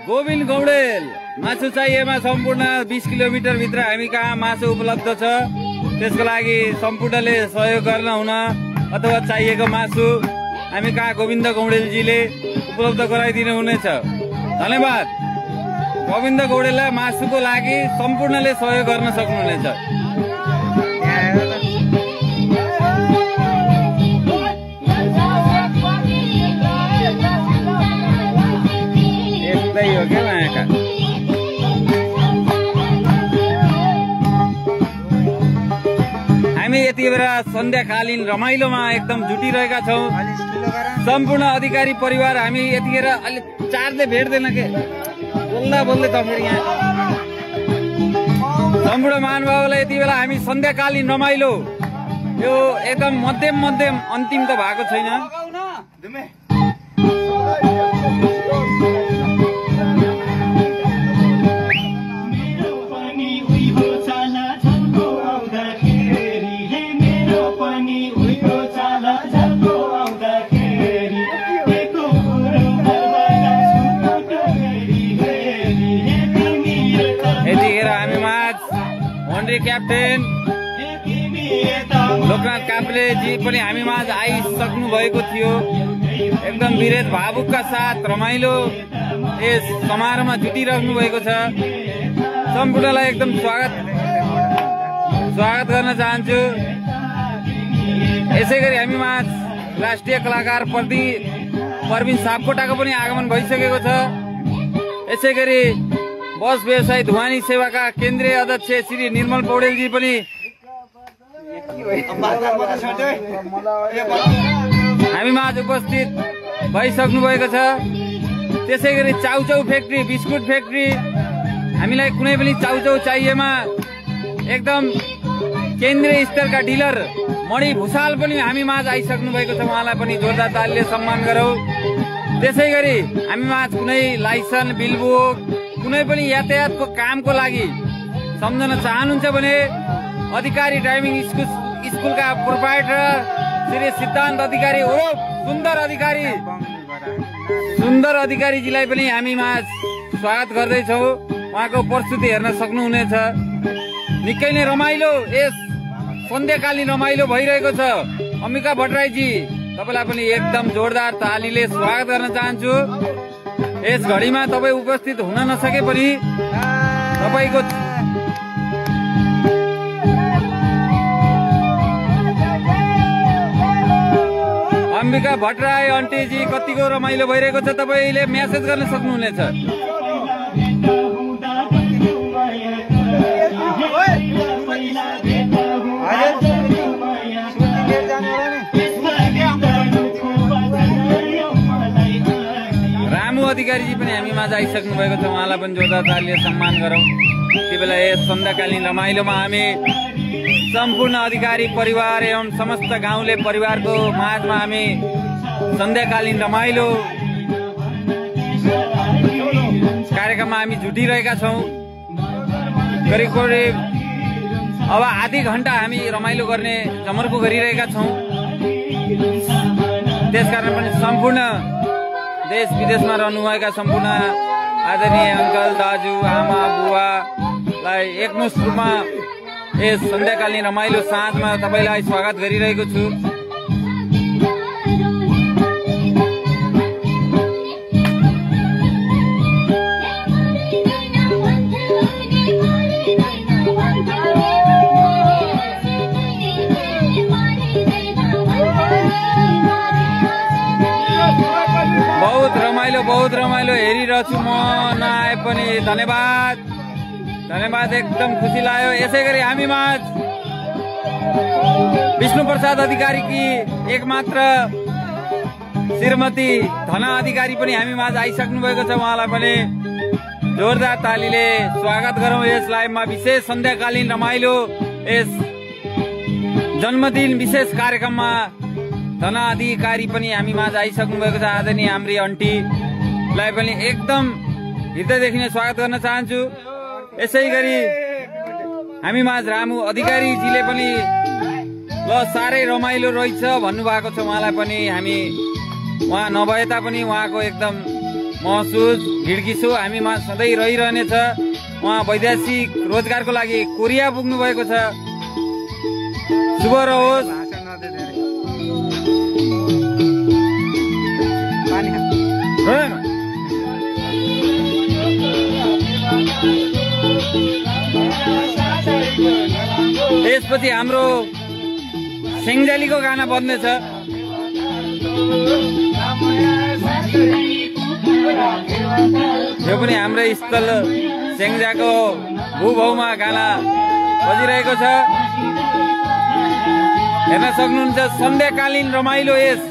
गोविन्द गौडेल मासु चाहिएमा सम्पूर्ण 20 किलोमिटर भित्र हामी कहाँ मासु उपलब्ध छ। त्यसको लागि सम्पूर्णले सहयोग गर्न हुन अथवा चाहिएको मासु हामी कहाँ गोविन्द गौडेलजीले उपलब्ध गराइदिनु हुनेछ। धन्यवाद। गोविन्द गौडेललाई मासुको लागि सम्पूर्णले सहयोग गर्न सक्नुहुनेछ। हो क्या यहाँका हामी यति बेला सन्ध्याकालीन रमाइलोमा एकदम जुटिरहेका छौँ। सम्पूर्ण अधिकारी परिवार हामी यतिखेर अलि चार्जले भेट्दैन के बोल्दा बोल्दै त फेरि यहाँ सम्पूर्ण महानुभावलाई यति बेला हामी सन्ध्याकालीन रमाइलो यो एकदम मध्यम अन्तिम त भएको छैन। क्याप्टेन लोकनाथ काफ्लेजी पनि हामी माझ आइसक्नु भएको थियो। एकदम वीरेश भावुकका साथ रमाइलो यस समारोहमा जुटिरहनु भएको छ। सम्पूर्णलाई एकदम स्वागत गर्न चाहन्छु। यसै गरी हामी माझ राष्ट्रिय कलाकार प्रवीण सापकोटाको पनि आगमन भइसकेको छ। यसै गरी बस व्यवसाय धुवानी सेवाका केन्द्रीय अध्यक्ष श्री निर्मल पौडेलजी पनि हामी माझ उपस्थित भइसक्नु भएको छ। त्यसै गरी चाउचाउ फ्याक्ट्री बिस्कुट फ्याक्ट्री हामीलाई कुनै पनि चाउचाउ चाहिएमा एकदम केन्द्रीय स्तरका डिलर मणि भूषाल पनि हामी माझ आइसक्नु भएको छ। उहाँलाई पनि जोरदार तालीले सम्मान गरौँ। त्यसै गरी हामी माझ कुनै लाइसेन्स बिलबुक कुनै पनि यातायातको कामको लागि सम्झन चाहनुहुन्छ भने अधिकारी ड्राइभिङ स्कुलका प्रोप्राइटर श्री सिद्धान्त अधिकारी उर्फ सुन्दर अधिकारीजीलाई पनि हामी माझ स्वागत गर्दैछौँ। उहाँको प्रस्तुति हेर्न सक्नुहुनेछ। निकै नै रमाइलो यस सन्ध्याकालीन रमाइलो भइरहेको छ। अम्बिका भट्टराईजी तपाईँलाई पनि एकदम जोरदार तालीले स्वागत गर्न चाहन्छु। यस घडीमा तपाईँ उपस्थित हुन नसके पनि तपाईँको अम्बिका भट्टराई आन्टीजी कतिको रमाइलो भइरहेको छ तपाईँले मेसेज गर्न सक्नुहुनेछ। रामु अधिकारीजी पनि हामी माझ आइसक्नु भएको छ, उहाँलाई पनि जोरदार तालीले सम्मान गरौँ। त्यति बेला यस सन्ध्याकालीन रमाइलोमा हामी सम्पूर्ण अधिकारी परिवार एवं समस्त गाउँले परिवारको माझमा हामी सन्ध्याकालीन रमाइलो कार्यक्रममा हामी जुटिरहेका छौँ। करिब करिब अब आधी घण्टा हामी रमाइलो गर्ने जमर्को गरिरहेका छौँ। त्यसकारण पनि सम्पूर्ण देश विदेशमा रहनुभएका सम्पूर्ण आदरणीय अङ्कल दाजु आमा बुवालाई एकमुष्ट रूपमा यस सन्ध्याकालीन रमाइलो साँझमा तपाईँलाई स्वागत गरिरहेको छु। बहुत रमाइलो हेरिरहेछु म, नआए पनि धन्यवाद धन्यवाद, एकदम खुसी लाग्यो। यसै गरी हामी माझ विष्णु प्रसाद अधिकारीकी एकमात्र श्रीमती धना अधिकारी पनि हामी माझ आइसक्नु भएको छ, उहाँलाई पनि जोरदार तालीले स्वागत गरौँ। यस लाइभमा विशेष सन्ध्याकालीन रमाइलो यस जन्मदिन विशेष कार्यक्रममा धना अधिकारी पनि हामी माझ आइसक्नु भएको छ। आदरणीय हाम्री आन्टीलाई पनि एकदम हृदयदेखि नै स्वागत गर्न चाहन्छु। यसै गरी हामी माझ रामु अधिकारीजीले पनि ल साह्रै रमाइलो रहेछ भन्नुभएको छ, उहाँलाई पनि हामी उहाँ नभए तापनि उहाँको एकदम महसुस भिड्किसो हामी माझ सधैँ रहिरहनेछ। उहाँ वैदेशिक रोजगारको लागि कोरिया पुग्नु भएको छ, शुभ रहोस्। त्यसपछि हाम्रो सेङ्जालीको गाना बज्नेछ। यो पनि हाम्रो स्थल सेङ्जाको भूभाउमा गाना बजिरहेको छ, हेर्न सक्नुहुन्छ। सन्ध्याकालीन रमाइलो यस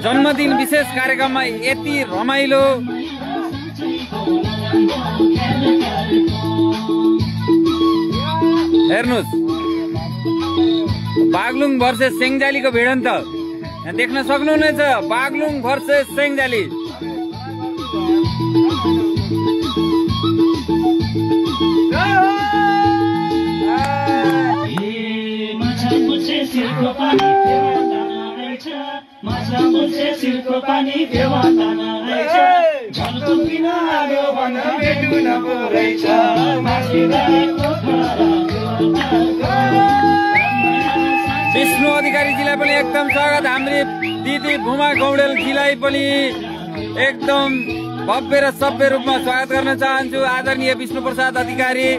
जन्मदिन विशेष कार्यक्रममा यति रमाइलो हेर्नुहोस्। बागलुङ भर्सेस सेङ्जालीको भिडन्त देख्न सक्नुहुनेछ, बागलुङ भर्सेस सेङ्जाली। विष्णु अधिकारीजीलाई पनि एकदम स्वागत। हाम्री दिदी भूमा गौडेलजीलाई पनि एकदम भव्य र सभ्य रूपमा स्वागत गर्न चाहन्छु। आदरणीय विष्णु प्रसाद अधिकारी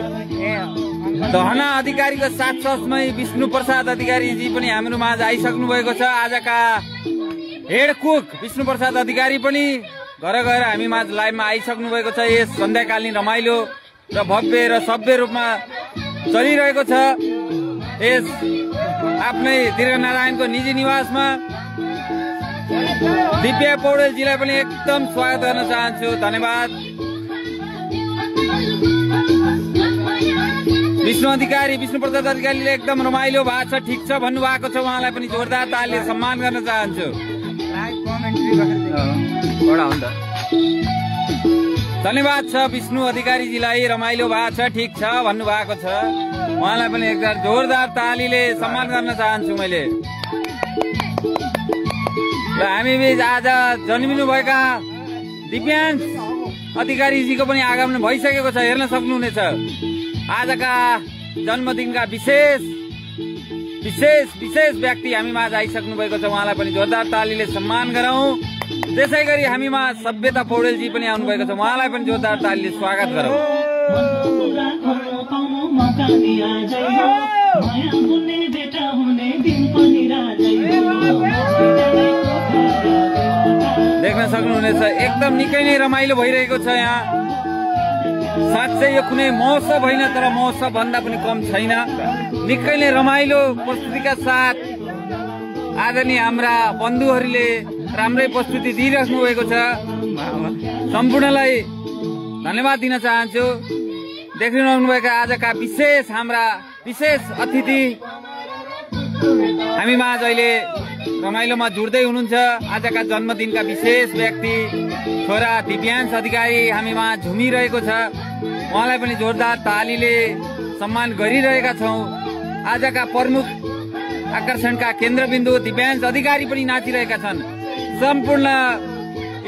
धना अधिकारीको साथसाथमै विष्णु प्रसाद अधिकारीजी पनि हाम्रो माझ आइसक्नु भएको छ। आजका हेड कुक विष्णु प्रसाद अधिकारी पनि घर गएर हामी माझ लाइभमा आइसक्नु भएको छ। यस सन्ध्याकालीन रमाइलो र भव्य र सभ्य रूपमा चलिरहेको छ। यस आफ्नै दीर्घनारायणको निजी निवासमा दिव्या पौडेलजीलाई पनि एकदम स्वागत गर्न चाहन्छु, धन्यवाद। विष्णु अधिकारी विष्णु प्रसाद अधिकारीले एकदम रमाइलो भएको छ, ठिक छ भन्नुभएको छ, उहाँलाई पनि जोरदार तालीले सम्मान गर्न चाहन्छु। धन्यवाद छ विष्णु अधिकारीजीलाई, रमाइलो भएको छ, ठिक छ भन्नुभएको छ, उहाँलाई पनि एकदम जोरदार तालीले सम्मान गर्न चाहन्छु मैले। र हामी बीच आज जन्मिनुभएका दिव्यांश अधिकारीजीको पनि आगमन भइसकेको छ, हेर्न सक्नुहुनेछ। आजका जन्मदिनका विशेष व्यक्ति हामी माझ आइसक्नु भएको छ, उहाँलाई पनि जोरदार तालीले सम्मान गरौँ। त्यसै गरी हामीमा सभ्यता पौडेलजी पनि आउनुभएको छ, उहाँलाई पनि जोरदार तालीले स्वागत गरौँ। देख्न सक्नुहुनेछ एकदम निकै नै रमाइलो भइरहेको छ यहाँ। साँच्चै यो कुनै महोत्सव होइन, तर महोत्सव भन्दा पनि कम छैन। निकै नै रमाइलो प्रस्तुतिका साथ आदरणीय हाम्रा बन्धुहरूले राम्रै प्रस्तुति दिइराख्नु भएको छ। सम्पूर्णलाई धन्यवाद दिन चाहन्छु। देखिरहनुभएका आजका हाम्रा विशेष अतिथि हामीमा आज अहिले रमाइलोमा जुड्दै हुनुहुन्छ। आजका जन्मदिनका विशेष व्यक्ति छोरा दिव्यांश अधिकारी हामीमा झुमिरहेको छ, उहाँलाई पनि जोरदार तालीले सम्मान गरिरहेका छौँ। आजका प्रमुख आकर्षणका केन्द्रबिन्दु दिव्यांश अधिकारी पनि नाचिरहेका छन्। सम्पूर्ण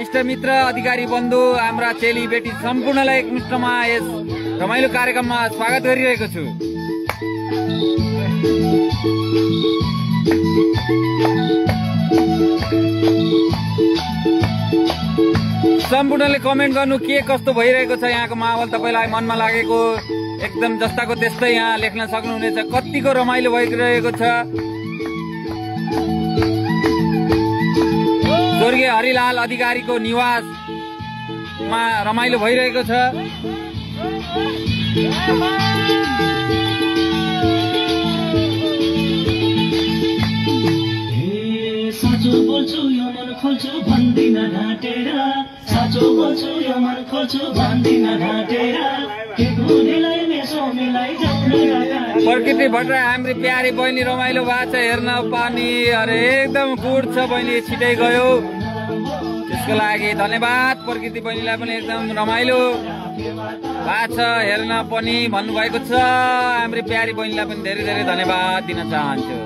इष्टमित्र अधिकारी बन्धु हाम्रा चेली बेटी सम्पूर्णलाई एकमुष्टमा यस रमाइलो कार्यक्रममा स्वागत गरिरहेको छु। सम्पूर्णले कमेन्ट गर्नु के कस्तो भइरहेको छ यहाँको माहौल, तपाईँलाई मनमा लागेको एकदम जस्ताको त्यस्तै यहाँ लेख्न सक्नुहुनेछ। कतिको रमाइलो भइरहेको छ। स्वर्गीय हरिलाल अधिकारीको निवासमा रमाइलो भइरहेको छ। साँचो बोल्छु यो मन खोल्छु भन्दिन ढाँटेर, साँचो बोल्छु यो मन खोल्छु भन्दिन ढाँटेर, के गुनेलाई मेसो मिलाई जाउँ। प्रकृति भट्टराई हाम्री प्यारी बहिनी रमाइलो भएको छ हेर्न पानी। अरे एकदम गुड छ बहिनी, छिटै गयो। त्यसको लागि धन्यवाद। प्रकृति बहिनीलाई पनि एकदम रमाइलो भएको छ हेर्न पनि भन्नुभएको छ। हाम्री प्यारी बहिनीलाई पनि धेरै धेरै धन्यवाद दिन चाहन्छु।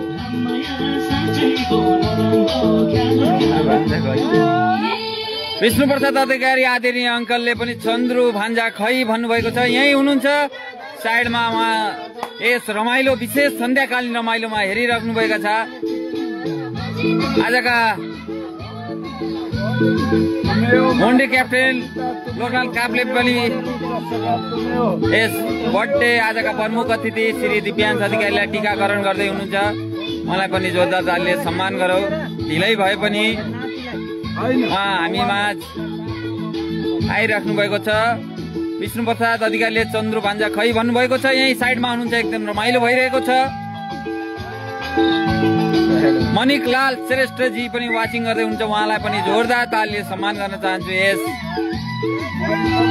विष्णु प्रसाद अधिकारी आदरणीय अङ्कलले पनि चन्द्रु भान्जा खै भन्नुभएको छ, यही हुनुहुन्छ साइडमा। उहाँ यस रमाइलो विशेष सन्ध्याकालीन रमाइलोमा हेरिराख्नु भएका छ। आजका मोन्डे क्याप्टेन लोकनाथ काप्ले पनि यस बर्थडे आजका प्रमुख अतिथि श्री दिव्यांश अधिकारीलाई टीकाकरण गर्दै हुनुहुन्छ। मलाई पनि जोरदार तालीले सम्मान गरौँ। ढिलै भए पनि उहाँ हामीमाझ आइराख्नु भएको छ। विष्णु प्रसाद अधिकारीले चन्द्रु भान्जा खै भन्नुभएको छ, यही साइडमा हुनुहुन्छ। एकदम रमाइलो भइरहेको छ। मनिक लाल श्रेष्ठजी पनि वाचिङ गर्दै हुनुहुन्छ, उहाँलाई पनि जोरदार तालीले सम्मान गर्न चाहन्छु। यस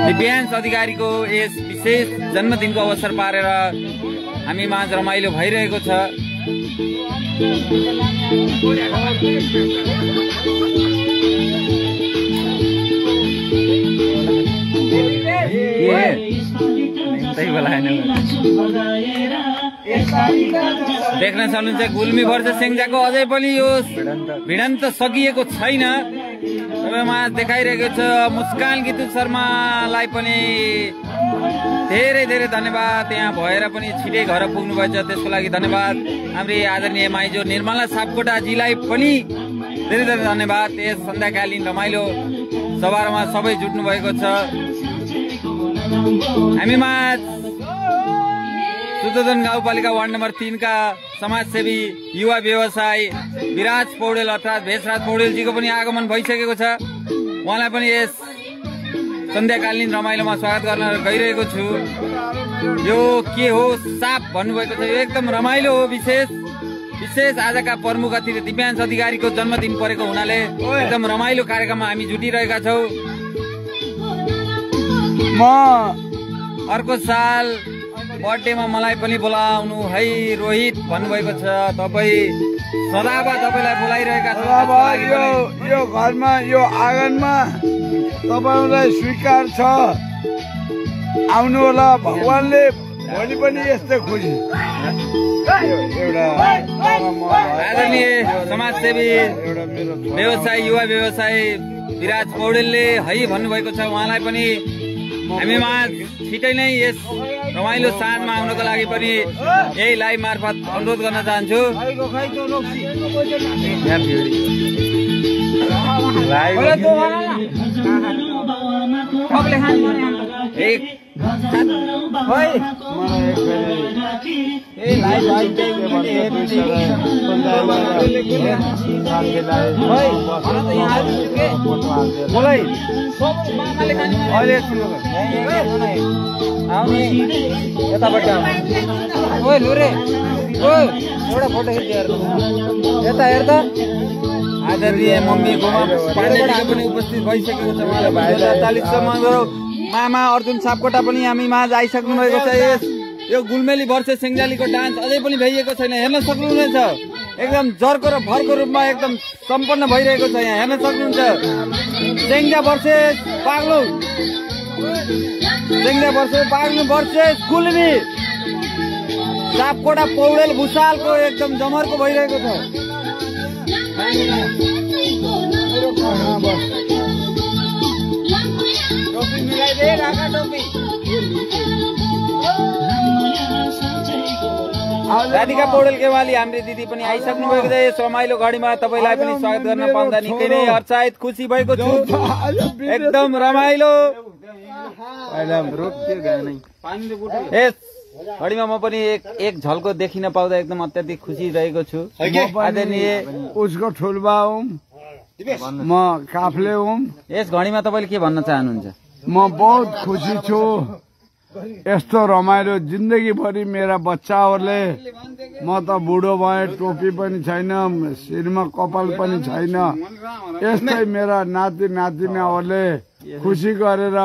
दिव्यांश अधिकारीको यस विशेष जन्मदिनको अवसर पारेर हामीमाझ रमाइलो भइरहेको छ। देख्न सक्नुहुन्छ गुल्मी वर्ष सेङ्जाको अझै पनि यो भिडन्त सकिएको छैन। देखाइरहेको छ। मुस्कान गीतु शर्मालाई पनि धेरै धेरै धन्यवाद। यहाँ भएर पनि छिटै घर पुग्नु भएछ, त्यसको लागि धन्यवाद। हाम्री आदरणीय माइजो निर्मला सापकोटाजीलाई पनि धेरै धेरै धन्यवाद। यस सन्ध्याकालीन रमाइलो समारोहमा सबै जुट्नु भएको छ। हामीमा सुदोधन गाउँपालिका वार्ड नम्बर 3 का समाजसेवी युवा व्यवसाय विराज पौडेल अर्थात् भेषराज पौडेलजीको पनि आगमन भइसकेको छ। उहाँलाई पनि यस सन्ध्याकालीन रमाइलोमा स्वागत गर्न गइरहेको छु। यो के हो साप भन्नुभएको छ, यो एकदम रमाइलो हो। विशेष आजका प्रमुख अतिथि दिव्यांश अधिकारीको जन्मदिन परेको हुनाले एकदम रमाइलो कार्यक्रममा हामी जुटिरहेका छौँ। म अर्को साल बर्थडेमा मलाई पनि बोलाउनु है रोहित भन्नुभएको छ। तपाईँ सदाबा तपाईँलाई बोलाइरहेका छ। यो घरमा यो आँगनमा तपाईँलाई स्वीकार छ, आउनु होला। भगवानले भोलि पनि यस्तै खुसी। आदरणीय समाजसेवी व्यवसाय युवा व्यवसाय विराज पौडेलले है भन्नुभएको छ। उहाँलाई पनि हामीमा छिटै नै यस रमाइलो साँझमा आउनको लागि पनि यही लाइभ मार्फत अनुरोध गर्न चाहन्छु। एउटा फोटो खिच्यो यता हेर त आदरणीय मम्मीकोमा पाण्डेजी पनि उपस्थित भइसकेको छ। उहाँलाई 2048सम्म मामा अर्जुन सापकोटा पनि हामी माझ आइसक्नु भएको छ। यो गुलमेली वर्षे सेङ्जालीको डान्स अझै पनि भइएको छैन, हेर्न सक्नुहुनेछ। एकदम जर्को र भरको रूपमा एकदम सम्पन्न भइरहेको छ। यहाँ हेर्न सक्नुहुन्छ सेङ्जा वर्षे बाग्लुङ, सेङ्जा वर्षे बाग्लुङ वर्षे गुल्मी सापकोटा पौडेल भुसालको एकदम जमर्को भइरहेको छ। राधिका पौडेल केवाली हाम्रो दिदी पनि आइसक्नु भएको छ। यस रमाइलो घडीमा तपाईँलाई पनि स्वागत गर्न पाउँदा निकै नै हर्षाहित खुसी भएको छु। एकदम रमाइलो यस घडीमा म पनि एक झल्को देखिन पाउँदा एकदम अत्याधिक खुसी रहेको छु। उसको ठुलबा हुँ म, काफ्ले हुँ। यस घडीमा तपाईँले के भन्न चाहनुहुन्छ? म बहुत खुसी छु। यस्तो रमाइलो जिन्दगीभरि मेरा बच्चाहरूले, म त बुढो भएँ, टोपी पनि छैन, शिरमा कपाल पनि छैन, यस्तै मेरा नाति नातिनाहरूले खुसी गरेर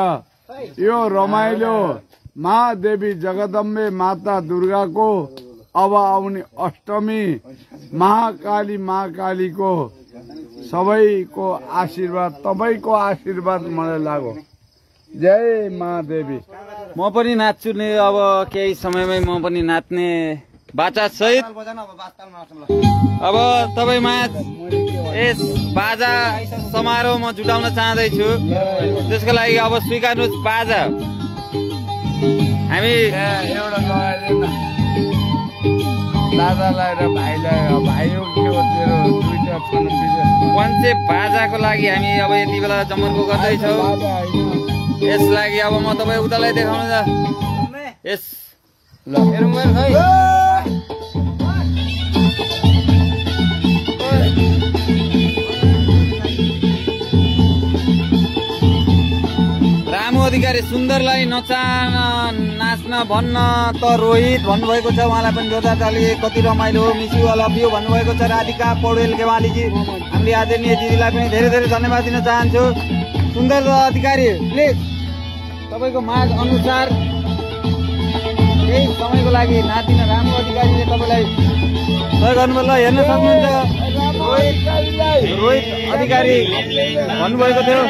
यो रमाइलो महादेवी जगदम्बे माता दुर्गाको अब आउने अष्टमी महाकालीको सबैको आशीर्वाद, तपाईँको आशीर्वाद मलाई लाग्यो। जय महादेवी। म पनि नाच्छु नि, अब केही समयमै म पनि नाच्ने बाचा सहित। अब तपाईँमा यस बाजा समारोह म जुटाउन चाहँदैछु, त्यसको लागि अब स्वीकार्नुहोस् बाजा। हामी एउटा लगाइदिनु दादालाई र भाइलाई, भाइयो के हो तेरो दुईटा छन् पञ्चे बाजाको लागि हामी अब यति बेला जमर्को गर्दैछौँ। यसलागि अब म तपाईँ उतालाई देखाउनु जा। यस ल रामु अधिकारी सुन्दरलाई नाच्न भन्न त रोहित भन्नुभएको छ। उहाँलाई पनि जोरदार ताली। कति रमाइलो हो, miss you all of you भन्नुभएको छ राधिका पौडेल केवालीजी। हामीले आदरणीय दिदीलाई पनि धेरै धेरै धन्यवाद दिन चाहन्छु। सुन्दर अधिकारी प्लिज तपाईँको माग अनुसार केही समयको लागि नातिना रामु अधिकारीले तपाईँलाई सहयोग गर्नुभयो। ल हेर्न सक्नुहुन्छ रोहित अधिकारी भन्नुभएको थियो।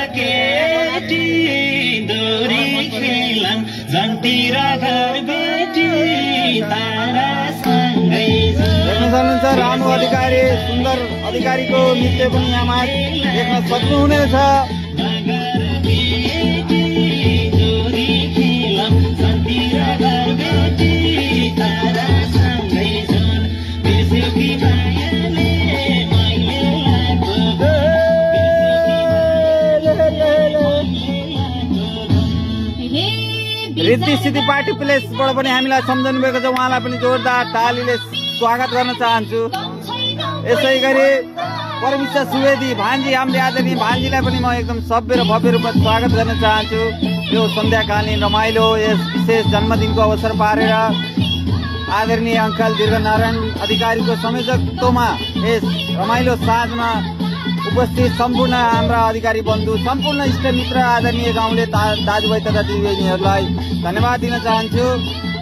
हेर्न सक्नुहुन्छ रामु अधिकारी सुन्दर अधिकारीको नृत्य पनि यहाँमा देख्न सक्नुहुनेछ। रिद्धि सिद्धि पार्टी प्लेसबाट पनि हामीलाई सम्झनु भएको छ। उहाँलाई पनि जोरदार तालीले स्वागत गर्न चाहन्छु। यसै गरी परमेश्वर सुवेदी भान्जी, हामीले आदरणीय भान्जीलाई पनि म एकदम सभ्य र भव्य रूपमा स्वागत गर्न चाहन्छु। यो सन्ध्याकालीन रमाइलो यस विशेष जन्मदिनको अवसर पारेर आदरणीय अङ्कल दीर्घनारायण अधिकारीको संयोजकत्वमा यस रमाइलो साँझमा उपस्थित सम्पूर्ण हाम्रा अधिकारी बन्धु, सम्पूर्ण इष्टमित्र, आदरणीय गाउँले दाजुभाइ तथा दिदीबहिनीहरूलाई धन्यवाद दिन चाहन्छु।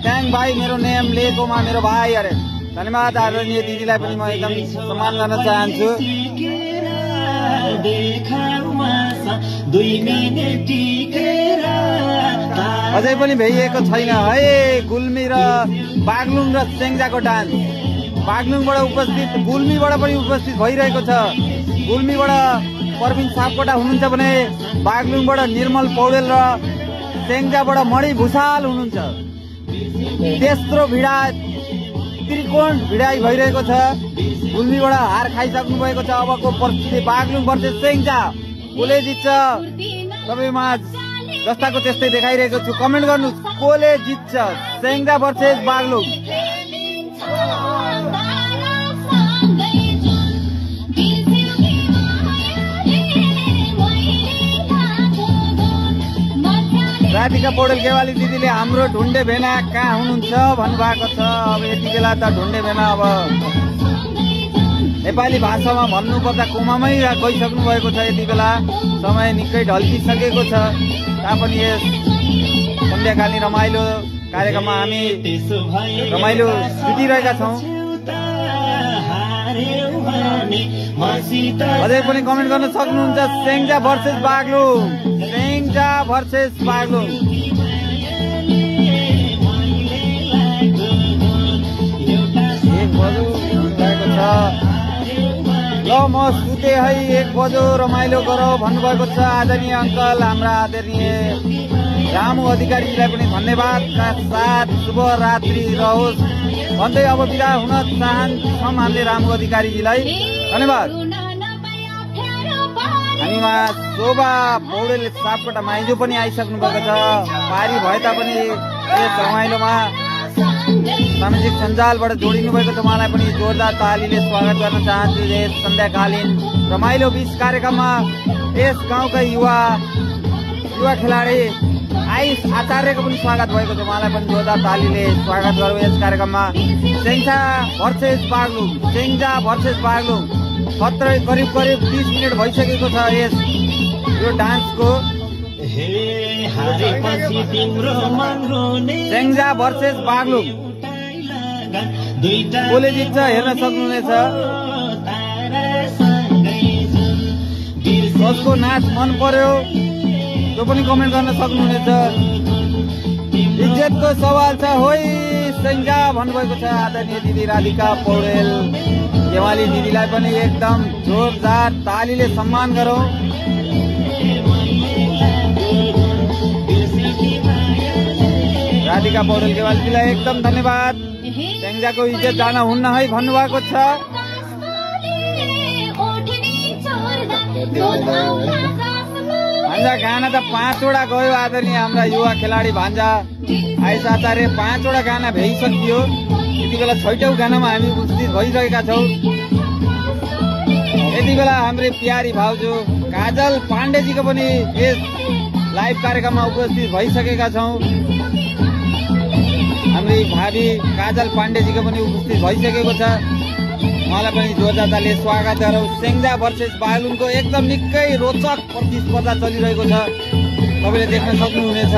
ट्याङ भाइ मेरो नेम लेकोमा मेरो भाइ अरे धन्यवाद। आदरणीय दिदीलाई पनि म एकदम सम्मान गर्न चाहन्छु। अझै पनि भ्याइएको छैन है गुल्मी र बाग्लुङ र सेङ्जाको डान्स। बाग्लुङबाट उपस्थित, गुल्मीबाट पनि उपस्थित भइरहेको छ। गुल्मीबाट प्रवीण सापकोटा हुनुहुन्छ भने बाग्लुङबाट निर्मल पौडेल र सेङ्जाबाट मणि भुसाल हुनुहुन्छ। तेस्रो भिडा त्रिकोण भिडाइ भइरहेको छ। गुल्मीबाट हार खाइसक्नु भएको छ। अबको परिस्थिति बागलुङ भर्सेस सेङ्जा, कसले जित्छ तपाईमा जस्ताको त्यस्तै देखाइरहेको छु। कमेन्ट गर्नुहोस् कसले जित्छ, सेङ्जा भर्सेस बागलुङ। राधिका पौडेल गेवाली दिदीले हाम्रो ढुण्डे भेना कहाँ हुनुहुन्छ भन्नुभएको छ। अब यति बेला त ढुण्डे भेना अब नेपाली भाषामा भन्नुपर्दा कोमामै गइसक्नु भएको छ। यति बेला समय निकै ढल्किसकेको छ। तापनि यस सन्ध्याकालीन रमाइलो कार्यक्रममा हामी रमाइलो जुटिरहेका छौँ। अझै पनि कमेन्ट गर्न सक्नुहुन्छ। सेङ्जा भर्सेस बागलुङ, सेङ्जा भर्सेस बागलुङ। ल म सुते है 1 बजो रमाइलो गरौ भन्नुभएको छ आदरणीय अङ्कल। हाम्रा आदरणीय रामु अधिकारीलाई पनि धन्यवादका साथ शुभरात्रि रहोस् भन्दै अब बिदा हुन चाहन्छौँ हामीले रामु अधिकारीजीलाई धन्यवाद। हामीमा शोभा पौडेल सापकोटा माइजो पनि आइसक्नु भएको छ। पारी भए तापनि यस रमाइलोमा सामाजिक सञ्जालबाट जोडिनु भएको छ। उहाँलाई पनि जोरदार तालीले स्वागत गर्न चाहन्छु। यस सन्ध्याकालीन रमाइलो 20 कार्यक्रममा यस गाउँका युवा खेलाडी आयुष आचार्यको पनि स्वागत भएको छ। उहाँलाई पनि जोरदार तालीले स्वागत गरौँ यस कार्यक्रममा। सेङ्जा भर्सेस बागलुङ, सेङ्जा भर्सेस बागलुङ। खत्रै करिब 30 मिनट भइसकेको छ यस यो डान्सको। सेङ्जा भर्सेस बागलुङ, कसले जित्छ हेर्न सक्नुहुनेछ। कसको नाच मन पर्यो त्यो पनि कमेन्ट गर्न सक्नुहुनेछ। इज्जतको सवाल छ होइ सेङ्जा भन्नुभएको छ आदरणीय दिदी राधिका पौडेल गेवाली दिदीलाई पनि एकदम जोरदार तालीले सम्मान गरौँ। राधिका पौडेल गेवालीजीलाई एकदम धन्यवाद। सेङ्जाको इज्जत जान हुन्न है भन्नुभएको छ। भान्जा गाना त 5 वटा गयो आदरणीय हाम्रा युवा खेलाडी भान्जा आयुष आचार्य 5 वटा गाना भइसकियो। यति बेला 6औं गानामा हामी उपस्थित भइसकेका छौँ। यति बेला हाम्रो प्यारी भाउजू काजल पाण्डेजीको पनि यस लाइभ कार्यक्रममा उपस्थित भइसकेका छौँ। हाम्रो भावी काजल पाण्डेजीको पनि उपस्थित भइसकेको छ। उहाँलाई पनि जोरदारताले स्वागत गरौँ। सेङ्जा भर्सेस बागलुङको एकदम निकै रोचक प्रतिस्पर्धा चलिरहेको छ, तपाईँले देख्न सक्नुहुनेछ।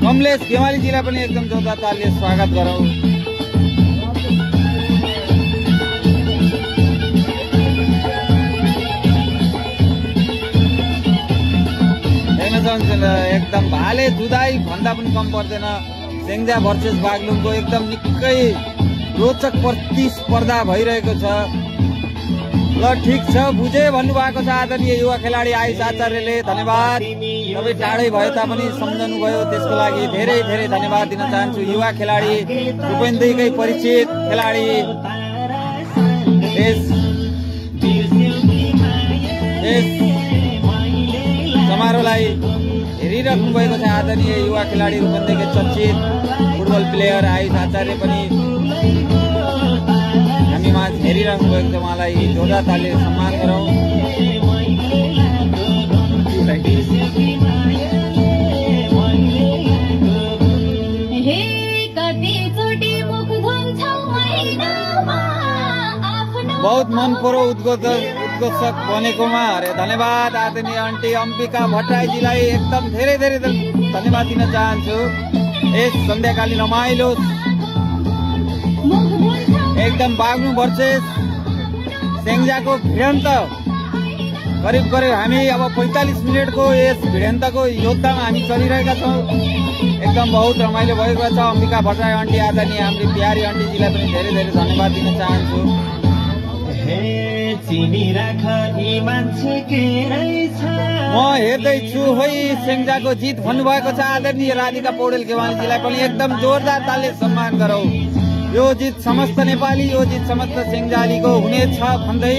कमलेश गेवालीजीलाई पनि एकदम जोरदारताले स्वागत गरौँ। एकदम भाले जुदाई भन्दा पनि कम पर्दैन। सेङ्जा भर्सेस बागलुङको एकदम निकै रोचक प्रतिस्पर्धा भइरहेको छ। ल ठिक छ बुझे भन्नुभएको छ आदरणीय युवा खेलाडी आयुष आचार्यले धन्यवाद। तपाईँ टाढै भए तापनि सम्झनु भयो त्यसको लागि धेरै धेरै धन्यवाद दिन चाहन्छु। युवा खेलाडी रूपेन्द्रकै परिचित खेलाडी समारोहलाई हेरिराख्नु भएको छ आदरणीय युवा खेलाडी रूपेन्द्रकै चर्चित फुटबल प्लेयर आयुष आचार्य पनि हामीमा हेरिराख्नु भएको छ। उहाँलाई जोरदार तालीले सम्मान गरौँ। बहुत मन पर्यो उद्घोषक बनेकोमा अरे धन्यवाद आदरणीय आन्टी अम्बिका भट्टराईजीलाई एकदम धेरै धेरै धन्यवाद दिन चाहन्छु। यस सन्ध्याकालीन रमाइलो एकदम बागलुङ भर्सेस सेङ्जाको भिडन्त करिब हामी अब 45 मिनटको यस भिडन्तको योद्धामा हामी चलिरहेका छौँ। एकदम बहुत रमाइलो भएको छ। अम्बिका भट्टराई आन्टी आदरणीय हाम्रो प्यारी आन्टीजीलाई पनि धेरै धेरै धन्यवाद दिन चाहन्छु। हे चिनी राख यी मान्छे के रहेछ म हेर्दैछु है सेङ्जाको जित भन्नुभएको छ आदरणीय राधिका पौडेल गेवालीजीलाई पनि एकदम जोरदार तालले सम्मान गरौँ। यो जित समस्त नेपाली, यो जित समस्त सेङ्जालीको हुनेछ भन्दै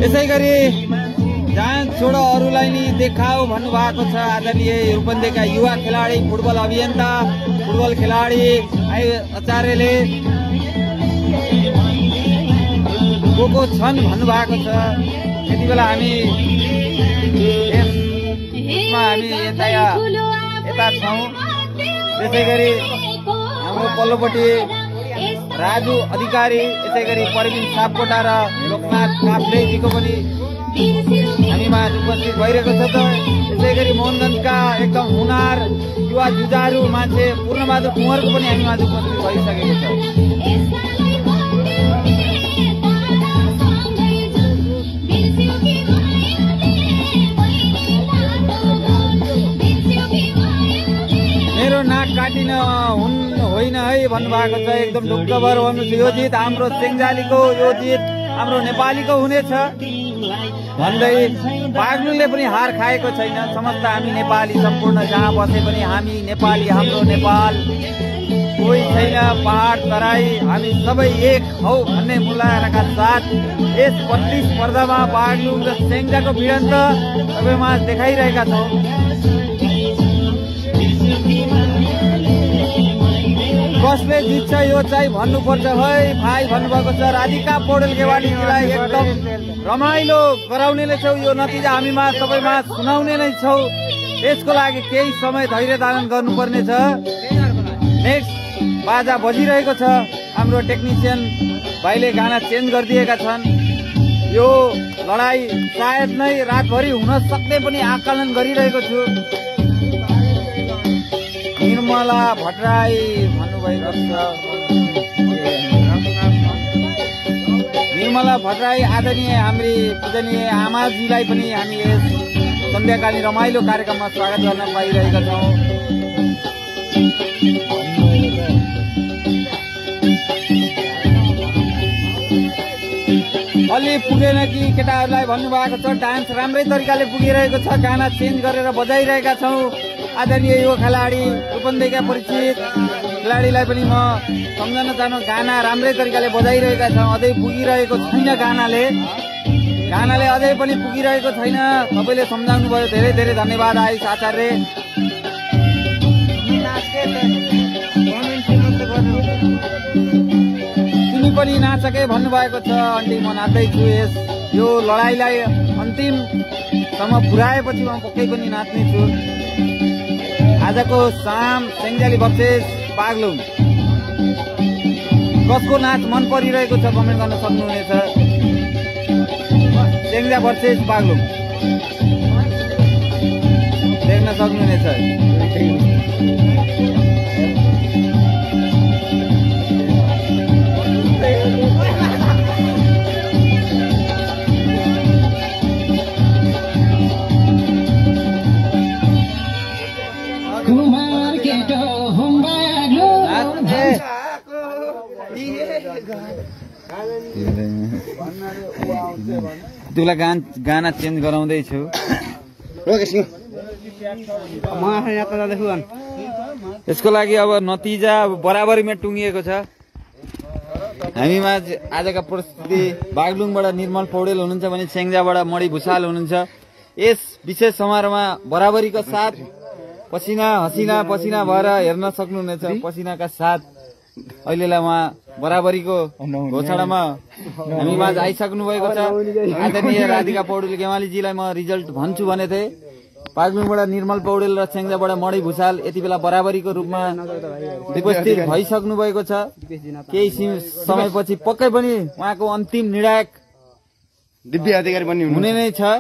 यसै गरी जाँच छोड अरूलाई नि देखाऊ भन्नुभएको छ आदरणीय रूपन्देहीका युवा खेलाडी, फुटबल अभियन्ता, फुटबल खेलाडी आचार्यले को छन् भन्नुभएको छ। यति बेला हामी यता छौँ। त्यसै गरी हाम्रो पल्लोपट्टि राजु अधिकारी, यसै गरी परवीन सापकोटा र लोकनाथ काफ्लेजीको पनि हामीमा उपस्थित भइरहेको छ। त यसै गरी मोहनगञ्जका एकदम हुनार युवा जुझारु मान्छे पूर्णबहादुर कुँवरको पनि हामीमा उपस्थित भइसकेको छ। मेरो नाक काटिन होइन है भन्नुभएको छ। एकदम ढुक्क भएर भन्नुहोस् यो जित हाम्रो सेङ्जालीको, यो जित हाम्रो नेपालीको हुनेछ भन्दै बाग्लुङले पनि हार खाएको छैन। समस्त हामी नेपाली, सम्पूर्ण जहाँ बसे पनि हामी नेपाली, हाम्रो नेपाल कोही छैन, पहाड तराई हामी सबै एक हौ भन्ने मुलाका साथ यस प्रतिस्पर्धामा बाग्लुङ र सेङ्जाको भिडन्त सबैमा देखाइरहेका छौँ। कसले जित्छ यो चाहिँ भन्नुपर्छ है भाइ भन्नुभएको छ। राधिका पौडेल गेवालीजीलाई एकदम रमाइलो गराउने नै छौ, यो नतिजा हामीमा सबैमा सुनाउने नै छौ। यसको लागि केही समय धैर्य धारण गर्नुपर्ने छ। नेक्स्ट बाजा बजिरहेको छ। हाम्रो टेक्निसियन भाइले गाना चेन्ज गरिदिएका छन्। यो लडाई सायद नै रातभरि हुन सक्ने पनि आकलन गरिरहेको छु। निर्मला भट्टराई भन्नुभएको छ। निर्मला भट्टराई आदरणीय हाम्री पूजनीय आमाजीलाई पनि हामी यस सन्ध्याकालीन रमाइलो कार्यक्रममा स्वागत गर्न पाइरहेका छौँ। अलि पुगेन कि केटाहरूलाई भन्नुभएको छ। डान्स राम्रै तरिकाले पुगिरहेको छ। गाना चेन्ज गरेर बजाइरहेका छौँ। आदरणीय यो खेलाडी रूपन्देहीका परिचित खेलाडीलाई पनि म सम्झन चाहनु, गाना राम्रै तरिकाले बजाइरहेका छौँ। अझै पुगिरहेको छैन गानाले अझै पनि पुगिरहेको छैन। सबैले सम्झाउनु भयो, धेरै धेरै धन्यवाद आयुष आचार्य। तिमी पनि नाचकै भन्नुभएको छ। आन्टी म नाच्दैछु। यो लडाईँलाई अन्तिमसम्म पुर्याएपछि म पक्कै पनि नाच्नेछु। आजको साम सेङ्जाली भर्सेस बाग्लुङ, कसको नाच मन परिरहेको छ कमेन्ट गर्न सक्नुहुनेछ। सेङ्जा भर्सेस बाग्लुङ देख्न सक्नुहुनेछ। तिमीलाई गाना चेन्ज गराउँदैछु। यसको लागि अब नतिजा बराबरीमा टुङ्गिएको छ। हामीमा आजका परिस्थिति बाग्लुङबाट निर्मल पौडेल हुनुहुन्छ भने सेङ्जाबाट मणि भुषाल हुनुहुन्छ। यस विशेष समारोहमा बराबरीको साथ पसिना हसिना पसिना भएर हेर्न सक्नुहुनेछ। पसिनाका साथ अहिलेलाई उहाँ बराबरीको घोषणामा हामीमा आइसक्नु भएको छ। आदरणीय राधिका पौडेल गेवालीजीलाई म रिजल्ट भन्छु भने थिएँ। बाग्लुङबाट निर्मल पौडेल र सेङ्जाबाट मणि भुषाल यति बेला बराबरीको रूपमा उपस्थित भइसक्नु भएको छ। केही समयपछि पक्कै पनि उहाँको अन्तिम निर्णायक दिव्य अधिकारी पनि हुने नै छ।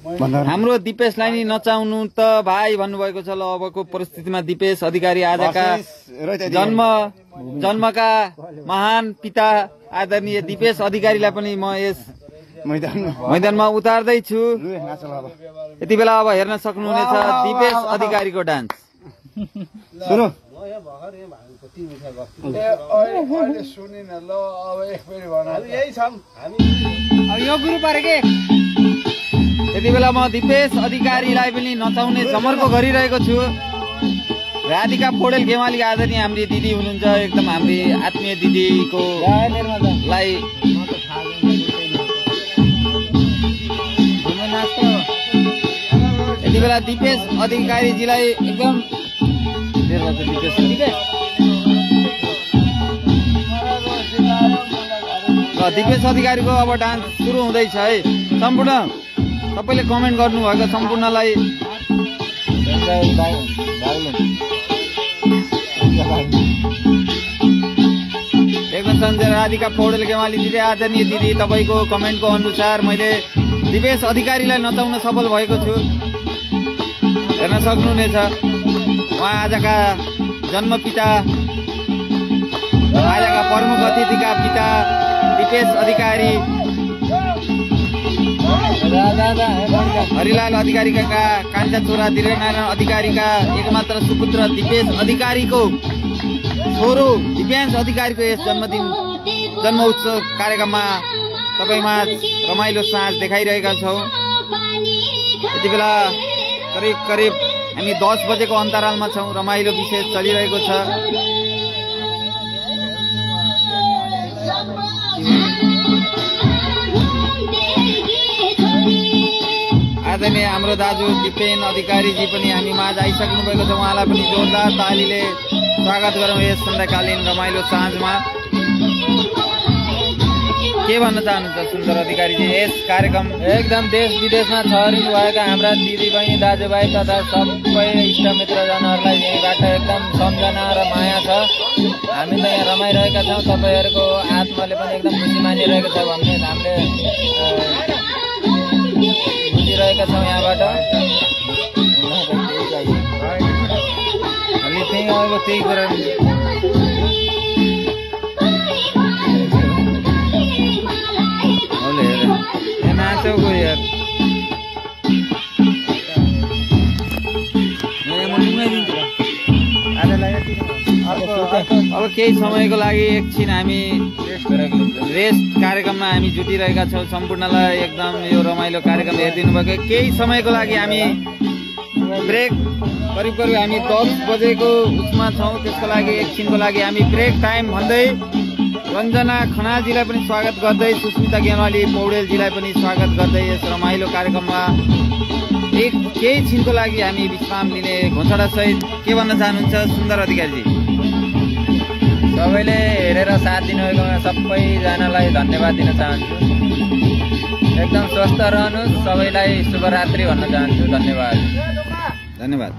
हाम्रो दिपेशलाई नि नचाउनु त भाइ भन्नुभएको छ। ल अबको परिस्थितिमा दिपेश अधिकारी आजका जन्मका महान पिता आदरणीय दिपेश अधिकारीलाई पनि म यस मैदानमा उतार्दैछु। यति बेला अब हेर्न सक्नुहुनेछ दिपेश अधिकारीको डान्स। अहिले सुनिन ल अब एकपल्ट भन यही छौँ हामी अब यो गुरु परे के यति बेला म दिपेश अधिकारीलाई पनि नचाउने जमर्को गरिरहेको छु। राधिका पौडेल गेवाली आदरणीय हाम्री दिदी हुनुहुन्छ, एकदम हाम्री आत्मीय दिदीको लाई यति बेला दिपेश अधिकारीजीलाई एकदम दिपेश अधिकारीको अब डान्स सुरु हुँदैछ है। सम्पूर्ण सबैले कमेन्ट गर्नुभएको सम्पूर्णलाई राधिका पौडेल गेवाली दिदी आदरणीय दिदी, तपाईँको कमेन्टको अनुसार मैले दिपेश अधिकारीलाई नचाउन सफल भएको छु। हेर्न सक्नुहुनेछ उहाँ आजका जन्मपिता, आजका प्रमुख अतिथिका पिता दिपेश अधिकारी, हरिलाल अधिकारीका कान्छा छोरा धीरेनारायण अधिकारीका एकमात्र सुपुत्र दिपेश अधिकारीको छोरो दिव्यांश अधिकारीको यस जन्म उत्सव कार्यक्रममा तपाईँमा रमाइलो साँझ देखाइरहेका छौँ। यति बेला करिब करिब हामी 10 बजेको अन्तरालमा छौँ। रमाइलो विशेष चलिरहेको छ। आदरणीय हाम्रो दाजु दिपेन अधिकारीजी पनि हामी माझ आइसक्नु भएको छ। उहाँलाई पनि जोरदार तालीले स्वागत गरौँ यस सन्ध्याकालीन रमाइलो साँझमा। के भन्न चाहनुहुन्छ सुन्दर अधिकारीजी यस कार्यक्रम? एकदम देश विदेशमा छरिनु भएका हाम्रा दिदीबहिनी दाजुभाइ तथा सबै इष्टमित्रजनहरूलाई यहीँबाट एकदम सम्झना र माया छ। हामी त यहाँ रमाइरहेका छौँ, तपाईँहरूको आत्माले पनि एकदम खुसी मानिरहेको छ भन्ने हामीले बुझिरहेका छौँ यहाँबाट। अलि त्यही अब त्यही कुरा नाचौको यार अब केही समयको लागि एकछिन हामी रेस्ट कार्यक्रममा हामी जुटिरहेका छौँ। सम्पूर्णलाई एकदम यो रमाइलो कार्यक्रम हेरिदिनु भएको। केही समयको लागि हामी ब्रेक करिब करिब हामी 10 बजेको उसमा छौँ। त्यसको लागि एकछिनको लागि हामी ब्रेक टाइम भन्दै रञ्जना खनालजीलाई पनि स्वागत गर्दै, सुस्मिता गेवाली पौडेलजीलाई पनि स्वागत गर्दै यस रमाइलो कार्यक्रममा केही छिनको लागि हामी विश्राम लिने घोषणा सहित के भन्न चाहनुहुन्छ सुन्दर अधिकारीजी? सबैले हेरेर साथ दिनुभएकोमा सबैजनालाई धन्यवाद दिन चाहन्छु। एकदम स्वस्थ रहनुहोस्, सबैलाई शुभरात्रि भन्न चाहन्छु। धन्यवाद।